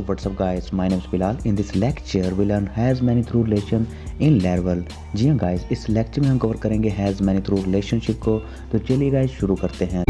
what's up guys, my name is Bilal. In this lecture we learn has many through relation in Laravel। जी हाँ guys, इस lecture में हम cover करेंगे has many through relationship को। तो चलिए guys शुरू करते हैं।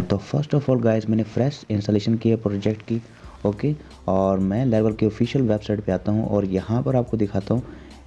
तो फर्स्ट ऑफ ऑल गाइस, मैंने फ्रेश इंस्टॉलेशन किया प्रोजेक्ट की, ओके। और मैं Laravel की ऑफिशियल वेबसाइट पे आता हूँ और यहाँ पर आपको दिखाता हूँ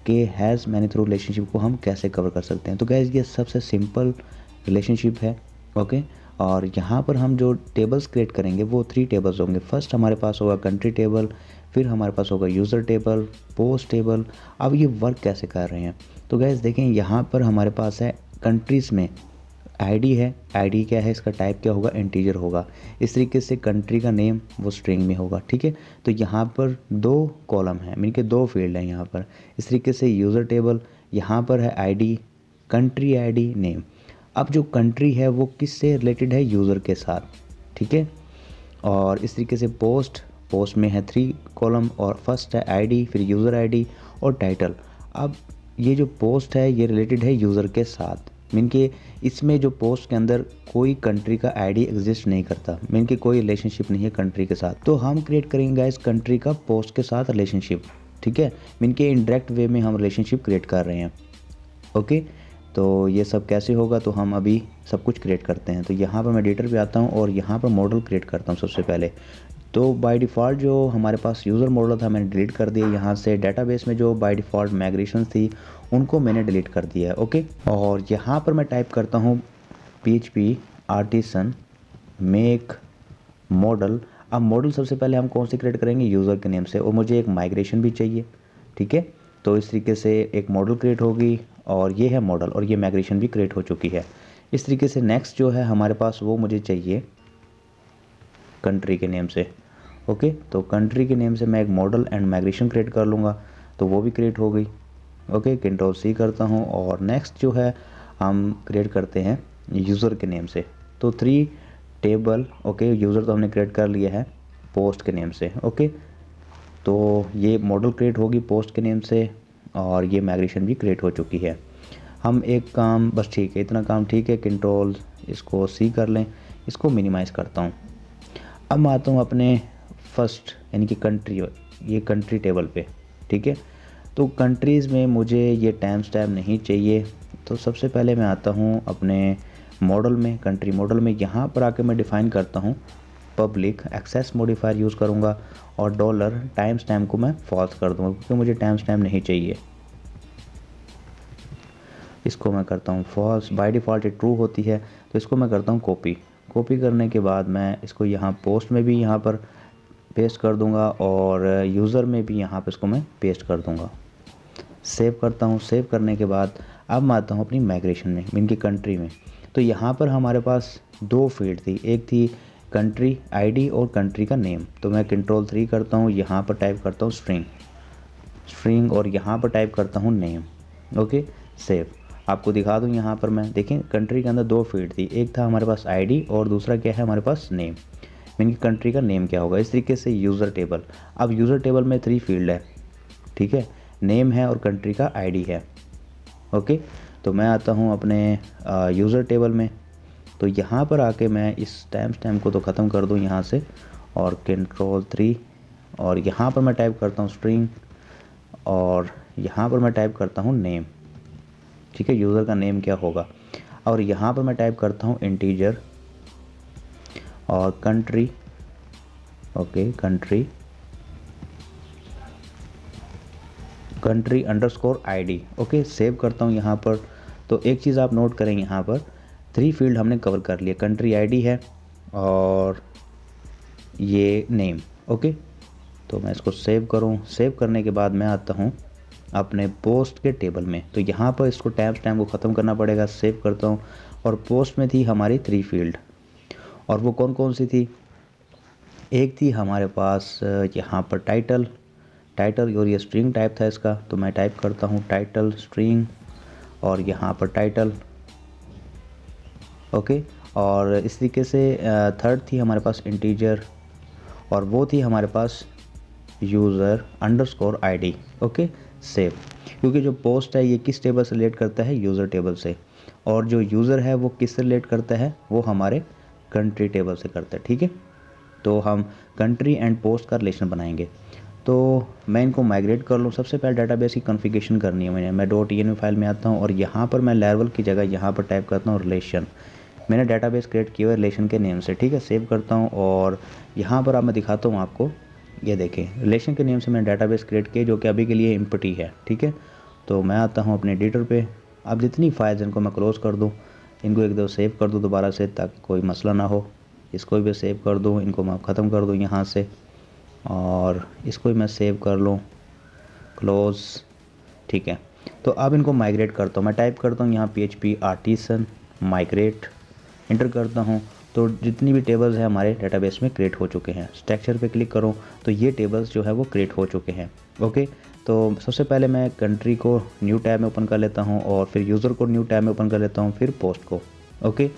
कि हैज़ मैनी थ्रू रिलेशनशिप को हम कैसे कवर कर सकते हैं। तो गाइस ये सबसे सिंपल रिलेशनशिप है, ओके। और यहाँ पर हम जो टेबल्स क्रिएट करेंगे वो 3 टेबल्स होंगे। फर्स्ट हमारे पास होगा कंट्री टेबल, फिर हमारे पास होगा यूज़र टेबल, पोस्ट टेबल। अब ये वर्क कैसे कर रहे हैं, तो गाइस देखें यहाँ पर हमारे पास है कंट्रीज़ में आईडी है। आईडी क्या है, इसका टाइप क्या होगा, इंटीजर होगा। इस तरीके से कंट्री का नेम वो स्ट्रिंग में होगा, ठीक है। तो यहाँ पर 2 कॉलम है, मीन के 2 फील्ड हैं यहाँ पर। इस तरीके से यूज़र टेबल, यहाँ पर है आईडी, कंट्री आईडी, नेम। अब जो कंट्री है वो किससे रिलेटेड है, यूज़र के साथ, ठीक है। और इस तरीके से पोस्ट में है 3 कॉलम और फर्स्ट है आईडी, फिर यूज़र आईडी और टाइटल। अब ये जो पोस्ट है ये रिलेटेड है यूज़र के साथ, मीन के इसमें जो पोस्ट के अंदर कोई कंट्री का आईडी एग्जिस्ट नहीं करता, मीन कि कोई रिलेशनशिप नहीं है कंट्री के साथ। तो हम क्रिएट करेंगे गाइस कंट्री का पोस्ट के साथ रिलेशनशिप, ठीक है। मीन के इनडायरेक्ट वे में हम रिलेशनशिप क्रिएट कर रहे हैं, ओके। तो ये सब कैसे होगा, तो हम अभी सब कुछ क्रिएट करते हैं। तो यहाँ पर मैं एडिटर पे आता हूँ और यहाँ पर मॉडल क्रिएट करता हूँ सबसे पहले। तो बाय डिफ़ॉल्ट जो हमारे पास यूज़र मॉडल था मैंने डिलीट कर दिया। यहाँ से डेटाबेस में जो बाय डिफ़ॉल्ट माइग्रेशन थी उनको मैंने डिलीट कर दिया है, ओके। और यहाँ पर मैं टाइप करता हूँ PHP आर्टिसन मेक मॉडल। अब मॉडल सबसे पहले हम कौन से क्रिएट करेंगे, यूज़र के नेम से, और मुझे एक माइग्रेशन भी चाहिए, ठीक है। तो इस तरीके से एक मॉडल क्रिएट होगी और ये है मॉडल, और ये माइग्रेशन भी क्रिएट हो चुकी है। इस तरीके से नेक्स्ट जो है हमारे पास वो मुझे चाहिए कंट्री के नेम से, ओके। तो कंट्री के नेम से मैं एक मॉडल एंड माइग्रेशन क्रिएट कर लूँगा, तो वो भी क्रिएट हो गई, ओके। Ctrl+C करता हूँ और नेक्स्ट जो है हम क्रिएट करते हैं यूज़र के नेम से। तो 3 टेबल, ओके। यूज़र तो हमने क्रिएट कर लिया है पोस्ट के नेम से, ओके। तो ये मॉडल क्रिएट होगी पोस्ट के नेम से और ये माइग्रेशन भी क्रिएट हो चुकी है। हम एक काम बस, ठीक है, इतना काम ठीक है। Ctrl+C कर लें, इसको मिनिमाइज़ करता हूँ। अब मैं आता हूँ अपने फर्स्ट यानी कि कंट्री, ये कंट्री टेबल पे, ठीक है। तो कंट्रीज़ में मुझे ये टाइम स्टैम्प नहीं चाहिए। तो सबसे पहले मैं आता हूँ अपने मॉडल में, कंट्री मॉडल में। यहाँ पर आके मैं डिफ़ाइन करता हूँ पब्लिक एक्सेस मॉडिफायर यूज़ करूँगा और डॉलर टाइम स्टैम्प को मैं फॉल्स कर दूँगा क्योंकि मुझे टाइम स्टैम्प नहीं चाहिए। इसको मैं करता हूँ फॉल्स, बाय डिफ़ॉल्ट ये ट्रू होती है। तो इसको मैं करता हूँ कॉपी करने के बाद मैं इसको यहाँ पोस्ट में भी यहाँ पर पेस्ट कर दूंगा और यूज़र में भी यहाँ पर इसको मैं पेस्ट कर दूंगा। सेव करता हूँ। सेव करने के बाद अब मैं आता हूँ अपनी माइग्रेशन में, मीन की कंट्री में। तो यहाँ पर हमारे पास 2 फील्ड थी, एक थी कंट्री आईडी और कंट्री का नेम। तो मैं Ctrl+3 करता हूँ, यहाँ पर टाइप करता हूँ स्ट्रिंग और यहाँ पर टाइप करता हूँ नेम, ओके। सेव। आपको दिखा दूँ यहाँ पर मैं, देखें कंट्री के अंदर 2 फील्ड थी, एक था हमारे पास आईडी और दूसरा क्या है हमारे पास नेम, मीन की कंट्री का नेम क्या होगा। इस तरीके से यूज़र टेबल, अब यूज़र टेबल में 3 फील्ड है, ठीक है, नेम है और कंट्री का आईडी है, ओके। तो मैं आता हूँ अपने यूज़र टेबल में। तो यहाँ पर आके मैं इस टाइम स्टैम्प को तो ख़त्म कर दूँ यहाँ से और Ctrl+3 और यहाँ पर मैं टाइप करता हूँ स्ट्रिंग और यहाँ पर मैं टाइप करता हूँ नेम, ठीक है, यूज़र का नेम क्या होगा। और यहाँ पर मैं टाइप करता हूँ इंटीजर और country, okay, country underscore ID, okay. Save करता हूँ यहाँ पर। तो एक चीज़ आप नोट करें, यहाँ पर 3 फील्ड हमने कवर कर लिए, कंट्री आईडी है और ये नेम, ओके। तो मैं इसको सेव करूँ। सेव करने के बाद मैं आता हूँ अपने पोस्ट के टेबल में। तो यहाँ पर इसको टाइम स्टैम्प को ख़त्म करना पड़ेगा। सेव करता हूँ और पोस्ट में थी हमारी 3 फील्ड, और वो कौन कौन सी थी, एक थी हमारे पास यहाँ पर टाइटल और ये स्ट्रिंग टाइप था इसका। तो मैं टाइप करता हूँ टाइटल स्ट्रिंग और यहाँ पर टाइटल, ओके। और इस तरीके से थर्ड थी हमारे पास इंटीजर और वो थी हमारे पास user underscore ID, okay. Save. क्योंकि जो पोस्ट है ये किस टेबल से रिलेट करता है, यूज़र टेबल से, और जो यूज़र है वो किस से रिलेट करता है, वो हमारे कंट्री टेबल से करता है। ठीक है, तो हम कंट्री एंड पोस्ट का रिलेशन बनाएंगे। तो मैं इनको माइग्रेट कर लूँ। सबसे पहले डाटाबेस की कॉन्फ़िगरेशन करनी है मैं .env फाइल में आता हूँ और यहाँ पर मैं लेवल की जगह यहाँ पर टाइप करता हूँ रिलेशन। मैंने डाटाबेस क्रिएट किया हुआ है रिलेशन के नेम से। ठीक है, सेव करता हूँ और यहाँ पर अब मैं दिखाता हूँ आपको। ये देखें, रिलेशन के नेम से मैंने डाटाबेस क्रिएट किया जो कि अभी के लिए एम्प्टी है। ठीक है, तो मैं आता हूँ अपने एडिटर पे। अब जितनी फाइल्स इनको मैं क्लोज़ कर दूँ, इनको एक दो सेव कर दूँ दोबारा से ताकि कोई मसला ना हो। इसको भी सेव कर दूँ, इनको मैं ख़त्म कर दूँ यहाँ से, और इसको भी मैं सेव कर लूँ, क्लोज़। ठीक है, तो अब इनको माइग्रेट करता हूँ। मैं टाइप करता हूँ यहाँ PHP आर्टिसन माइग्रेट, इंटर करता हूँ। तो जितनी भी टेबल्स हैं हमारे डेटाबेस में क्रिएट हो चुके हैं। स्ट्रक्चर पे क्लिक करूँ तो ये टेबल्स जो है वो क्रिएट हो चुके हैं। ओके, तो सबसे पहले मैं कंट्री को न्यू टैब में ओपन कर लेता हूँ और फिर यूज़र को न्यू टैब में ओपन कर लेता हूँ, फिर पोस्ट को। ओके,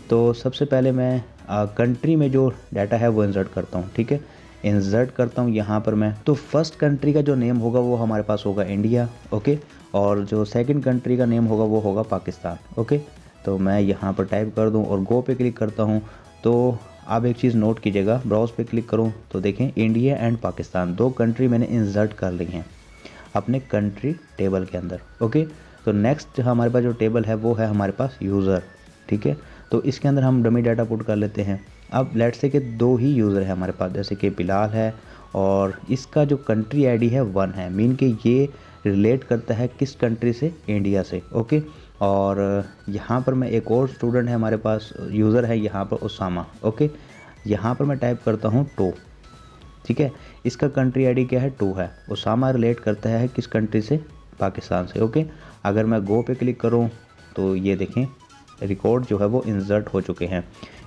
तो सबसे पहले मैं कंट्री में जो डाटा है वो इंसर्ट करता हूँ। ठीक है, इंसर्ट करता हूँ यहाँ पर मैं। तो फर्स्ट कंट्री का जो नेम होगा वो हमारे पास होगा इंडिया। ओके, और जो सेकंड कंट्री का नेम होगा वो होगा पाकिस्तान। ओके, तो मैं यहाँ पर टाइप कर दूँ और गो पे क्लिक करता हूँ। तो आप एक चीज़ नोट कीजिएगा, ब्राउज़ पे क्लिक करूँ तो देखें इंडिया एंड पाकिस्तान दो कंट्री मैंने इंसर्ट कर ली हैं अपने कंट्री टेबल के अंदर। ओके, तो नेक्स्ट हमारे पास जो टेबल है वो है हमारे पास यूज़र। ठीक है, तो इसके अंदर हम डमी डाटा पुट कर लेते हैं। अब लेट्स से कि दो ही यूज़र है हमारे पास, जैसे कि बिलाल है और इसका जो कंट्री आईडी है 1 है, मीन कि ये रिलेट करता है किस कंट्री से, इंडिया से। ओके, और यहाँ पर मैं एक और स्टूडेंट है हमारे पास, यूज़र है यहाँ पर उसामा। ओके, यहाँ पर मैं टाइप करता हूँ 2। ठीक है, इसका कंट्री आईडी क्या है, 2 है। उसामा रिलेट करता है किस कंट्री से, पाकिस्तान से। ओके, अगर मैं गो पे क्लिक करूँ तो ये देखें रिकॉर्ड जो है वो इंसर्ट हो चुके हैं।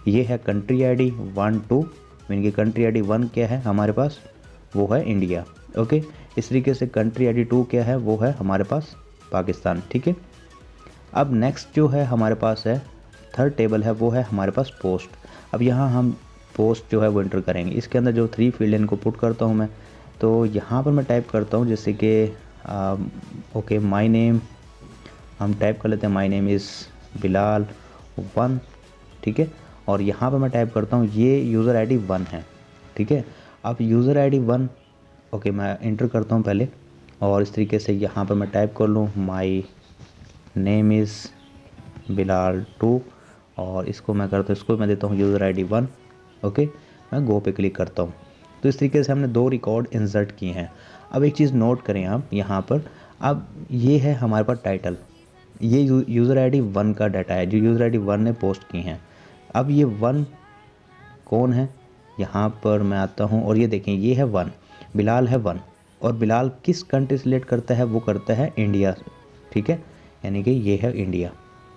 ये है कंट्री आईडी 1 2, मीन की कंट्री आईडी 1 क्या है हमारे पास, वो है इंडिया। ओके, इस तरीके से कंट्री आईडी 2 क्या है, वो है हमारे पास पाकिस्तान। ठीक है, अब नेक्स्ट जो है हमारे पास है थर्ड टेबल है वो है हमारे पास पोस्ट। अब यहाँ हम पोस्ट जो है वो एंटर करेंगे। इसके अंदर जो 3 फील्ड इनको पुट करता हूँ मैं। तो यहाँ पर मैं टाइप करता हूँ जैसे कि ओके माय नेम, हम टाइप कर लेते हैं माय नेम इज़ बिलाल 1। ठीक है, और यहाँ पर मैं टाइप करता हूँ ये यूज़र आईडी 1 है। ठीक है, अब यूज़र आईडी 1 ओके मैं इंटर करता हूँ पहले, और इस तरीके से यहाँ पर मैं टाइप कर लूँ माय नेम इज़ बिलाल 2, और इसको मैं करता हूँ, इसको मैं देता हूँ यूज़र आईडी 1। ओके, मैं गो पे क्लिक करता हूँ। तो इस तरीके से हमने 2 रिकॉर्ड इंसर्ट किए हैं। अब एक चीज़ नोट करें आप यहाँ पर, अब ये है हमारे पास टाइटल, ये यूज़र आईडी 1 का डाटा है जो यूज़र आईडी 1 ने पोस्ट की हैं। अब ये 1 कौन है, यहाँ पर मैं आता हूँ और ये देखें ये है 1, बिलाल है 1, और बिलाल किस कंट्री से रिलेट करता है, वो करता है इंडिया। ठीक है, यानी कि ये है इंडिया।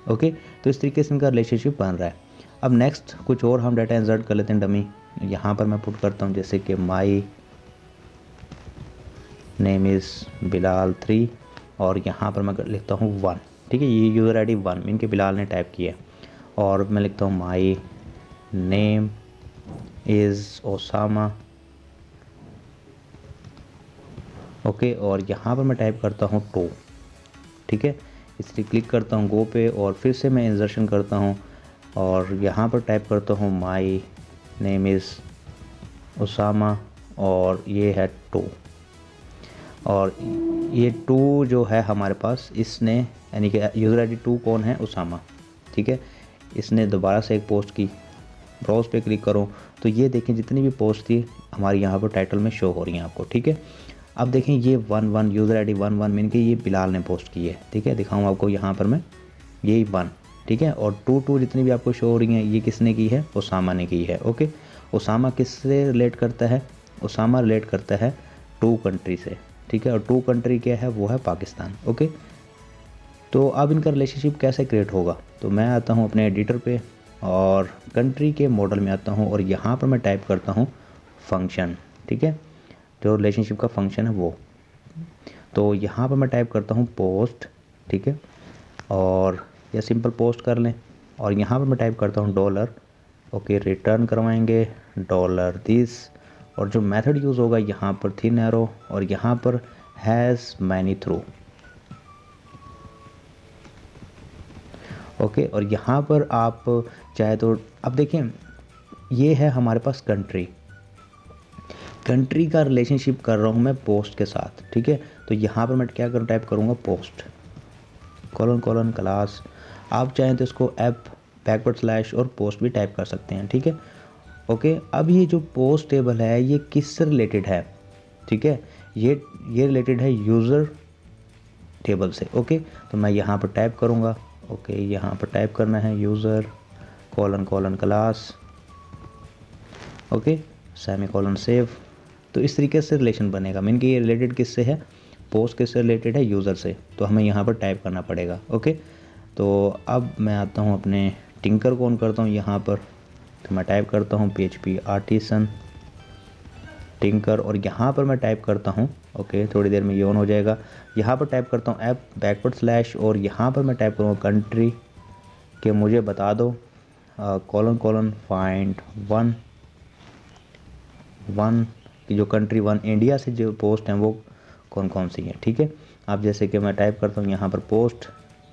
ओके, तो इस तरीके से इनका रिलेशनशिप बन रहा है। अब नेक्स्ट कुछ और हम डाटा इंसर्ट कर लेते हैं डमी। यहाँ पर मैं पुट करता हूँ जैसे कि माई नेम इज़ बिलाल 3, और यहाँ पर मैं लिखता हूँ 1। ठीक है, ये यूज़र आईडी 1 मीन के बिलाल ने टाइप किया, और मैं लिखता हूँ my name is Osama. Okay, और यहाँ पर मैं टाइप करता हूँ 2। ठीक है, इसलिए क्लिक करता हूँ गो पे, और फिर से मैं इंसर्शन करता हूँ और यहाँ पर टाइप करता हूँ माई नेम इज़ उसामा, और ये है 2, और ये 2 जो है हमारे पास इसने, यानी कि यूज़र आईडी 2 कौन है, उसामा। ठीक है, इसने दोबारा से एक पोस्ट की। ब्राउज़ पे क्लिक करूँ तो ये देखें जितनी भी पोस्ट थी हमारी यहाँ पर टाइटल में शो हो रही हैं आपको। ठीक है, अब देखें ये 1 यूज़र आईडी 1 मीन के ये बिलाल ने पोस्ट की है। ठीक है, दिखाऊँ आपको यहाँ पर मैं, ये 1। ठीक है, और 2 जितनी भी आपको शो हो रही हैं ये किसने की है, उसामा ने की है। ओके, उसामा किससे रिलेट करता है, उसामा रिलेट करता है 2 कंट्री से। ठीक है, और 2 कंट्री क्या है, वो है पाकिस्तान। ओके, तो अब इनका रिलेशनशिप कैसे क्रिएट होगा, तो मैं आता हूँ अपने एडिटर पे और कंट्री के मॉडल में आता हूँ, और यहाँ पर मैं टाइप करता हूँ फंक्शन। ठीक है, जो रिलेशनशिप का फंक्शन है वो, तो यहाँ पर मैं टाइप करता हूँ पोस्ट। ठीक है, और या सिंपल पोस्ट कर लें, और यहाँ पर मैं टाइप करता हूँ डॉलर। ओके, रिटर्न करवाएंगे डॉलर दिस, और जो मेथड यूज़ होगा यहाँ पर थिन एरो, और यहाँ पर हैज़ मैनी थ्रू। ओके। और यहाँ पर आप चाहे तो अब देखें, ये है हमारे पास कंट्री का रिलेशनशिप कर रहा हूँ मैं पोस्ट के साथ, ठीक है। तो यहाँ पर मैं क्या करूँ, टाइप करूँगा पोस्ट : क्लास। आप चाहें तो इसको ऐप / और पोस्ट भी टाइप कर सकते हैं, ठीक है। ओके, अब ये जो पोस्ट टेबल है ये किससे रिलेटेड है, ठीक है, ये रिलेटेड है यूज़र टेबल से। ओके, तो मैं यहाँ पर टाइप करूँगा, ओके, यहाँ पर टाइप करना है user : class, okay, semicolon save. तो इस तरीके से रिलेशन बनेगा। मीन कि ये रिलेटेड किससे है, पोस्ट किससे रिलेटेड है, यूज़र से। तो हमें यहाँ पर टाइप करना पड़ेगा। ओके, तो अब मैं आता हूँ अपने टिंकर को ऑन करता हूँ यहाँ पर। तो मैं टाइप करता हूँ PHP आर्टिसन टिंकर, और यहाँ पर मैं टाइप करता हूँ, ओके, थोड़ी देर में ये ऑन हो जाएगा। यहाँ पर टाइप करता हूँ ऐप / और यहाँ पर मैं टाइप करूँगा कंट्री के मुझे बता दो फाइंड वन की जो कंट्री 1 इंडिया से जो पोस्ट हैं वो कौन कौन सी हैं, ठीक है। अब जैसे कि मैं टाइप करता हूँ यहाँ पर पोस्ट,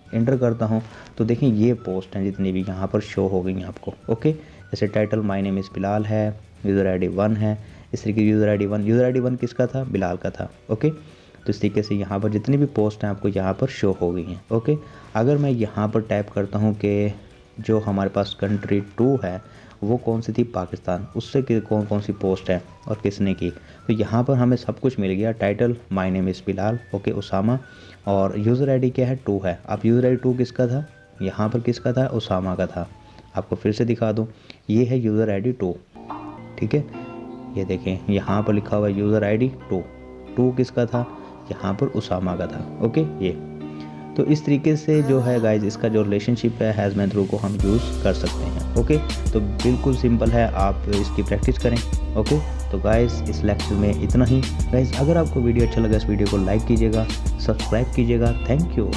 इंटर करता हूँ, तो देखिए ये पोस्ट हैं जितनी भी यहाँ पर शो हो गई आपको। ओके, जैसे title my name is Bilal है, यूज़र ID 1 है, इस तरीके यूज़र ID 1 किसका था, बिलाल का था। ओके, तो इस तरीके से यहाँ पर जितनी भी पोस्ट हैं आपको यहाँ पर शो हो गई हैं। ओके, अगर मैं यहाँ पर टाइप करता हूँ कि जो हमारे पास कंट्री 2 है वो कौन सी थी, पाकिस्तान, उससे कौन कौन सी पोस्ट है और किसने की, तो यहाँ पर हमें सब कुछ मिल गया। Title my name is Bilal, okay, Usama, और यूज़र ID क्या है, 2 है। अब यूज़र ID 2 किसका था, यहाँ पर किसका था, उसामा का था। आपको फिर से दिखा दूँ, ये है यूज़र ID 2, ठीक है। ये देखें यहाँ पर लिखा हुआ है यूज़र ID 2 किसका था, यहाँ पर उसामा का था। ओके, ये तो इस तरीके से जो है गाइज इसका जो रिलेशनशिप है हैज़ मैन थ्रू को हम यूज़ कर सकते हैं। ओके, तो बिल्कुल सिंपल है, आप इसकी प्रैक्टिस करें। ओके, तो गाइज इस लेक्चर में इतना ही। गाइज अगर आपको वीडियो अच्छा लगा इस वीडियो को लाइक कीजिएगा, सब्सक्राइब कीजिएगा। Thank you.